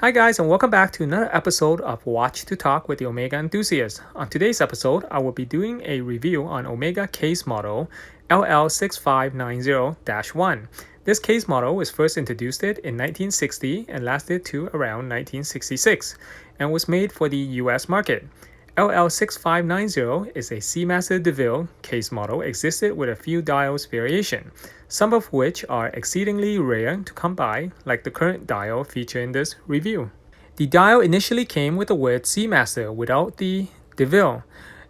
Hi guys, and welcome back to another episode of Watch to Talk with the Omega enthusiast. On today's episode, I will be doing a review on Omega case model LL6590-1. This case model was first introduced in 1960 and lasted to around 1966 and was made for the US market. LL6590 is a Seamaster Deville case model existed with a few dials variation, some of which are exceedingly rare to come by, like the current dial featured in this review. The dial initially came with the word Seamaster without the Deville.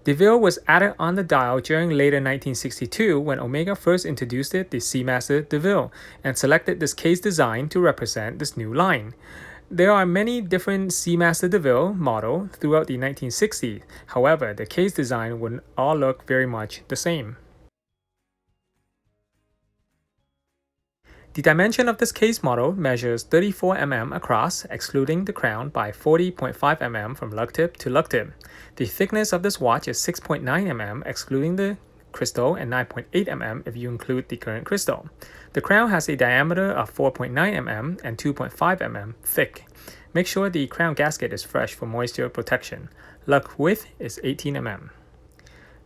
Deville was added on the dial during later 1962 when Omega first introduced the Seamaster Deville and selected this case design to represent this new line. There are many different Seamaster Deville models throughout the 1960s. However, the case design would all look very much the same. The dimension of this case model measures 34 mm across, excluding the crown, by 40.5 mm from lug tip to lug tip. The thickness of this watch is 6.9 mm, excluding the crystal, and 9.8 mm if you include the current crystal. The crown has a diameter of 4.9 mm and 2.5 mm thick. Make sure the crown gasket is fresh for moisture protection. Lug width is 18 mm.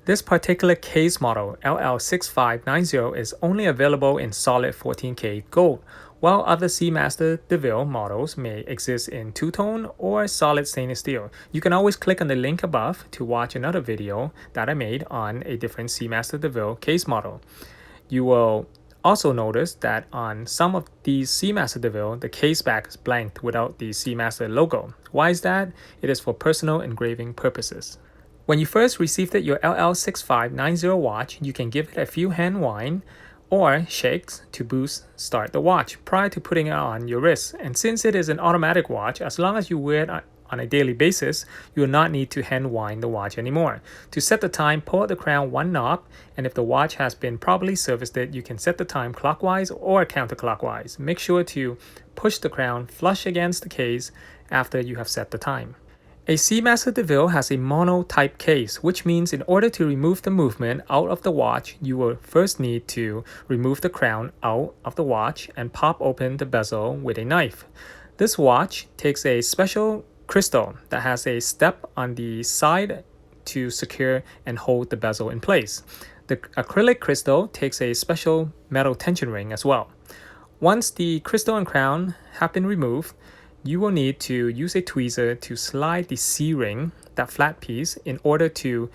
This particular case model, LL6590, is only available in solid 14K gold, while other Seamaster Deville models may exist in two-tone or solid stainless steel. You can always click on the link above to watch another video that I made on a different Seamaster Deville case model. You will also notice that on some of these Seamaster Deville, the case back is blanked without the Seamaster logo. Why is that? It is for personal engraving purposes. When you first received your LL6590 watch, you can give it a few hand wind or shakes to start the watch prior to putting it on your wrist. And since it is an automatic watch, as long as you wear it on a daily basis, you will not need to hand wind the watch anymore. To set the time, pull out the crown one knob, and if the watch has been properly serviced, you can set the time clockwise or counterclockwise. Make sure to push the crown flush against the case after you have set the time. A Seamaster Deville has a mono-type case, which means in order to remove the movement out of the watch, you will first need to remove the crown out of the watch and pop open the bezel with a knife. This watch takes a special crystal that has a step on the side to secure and hold the bezel in place. The acrylic crystal takes a special metal tension ring as well. Once the crystal and crown have been removed, you will need to use a tweezer to slide the C-ring, that flat piece, in order to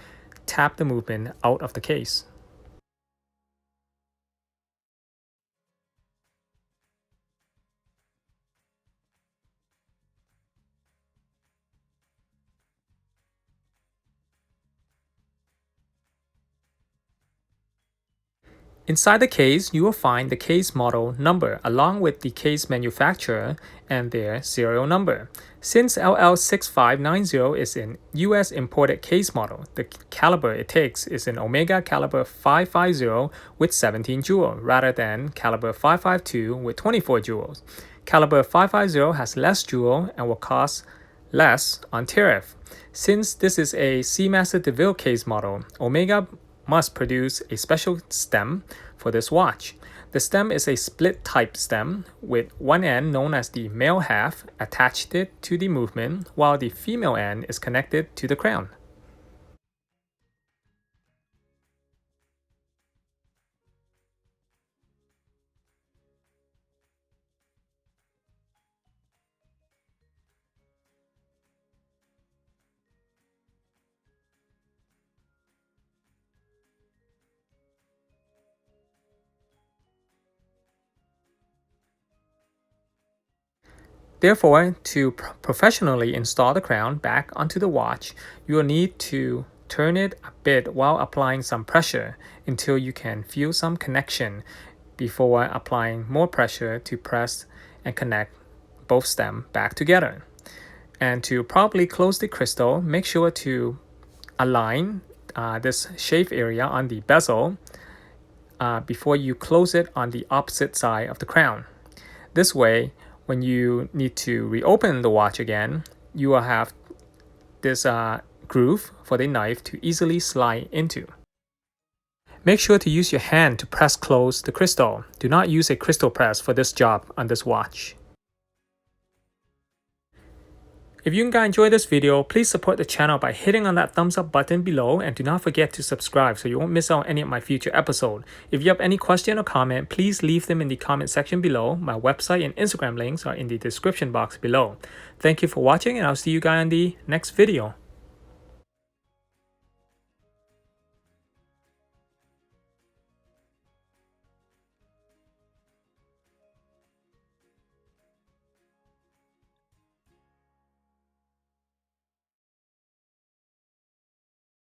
tap the movement out of the case. Inside the case, you will find the case model number along with the case manufacturer and their serial number. Since LL6590 is an US imported case model, the caliber it takes is an Omega caliber 550 with 17 jewel rather than caliber 552 with 24 jewels. Caliber 550 has less jewel and will cost less on tariff. Since this is a Seamaster Deville case model, Omega must produce a special stem for this watch. The stem is a split type stem with one end known as the male half attached to the movement while the female end is connected to the crown. Therefore, to professionally install the crown back onto the watch, you will need to turn it a bit while applying some pressure until you can feel some connection before applying more pressure to press and connect both stems back together. And to properly close the crystal, make sure to align this shave area on the bezel before you close it on the opposite side of the crown. This way, when you need to reopen the watch again, you will have this groove for the knife to easily slide into. Make sure to use your hand to press close the crystal. Do not use a crystal press for this job on this watch. If you guys enjoyed this video, please support the channel by hitting on that thumbs up button below, and do not forget to subscribe so you won't miss out on any of my future episodes. If you have any question or comment, please leave them in the comment section below. My website and Instagram links are in the description box below. Thank you for watching, and I'll see you guys in the next video.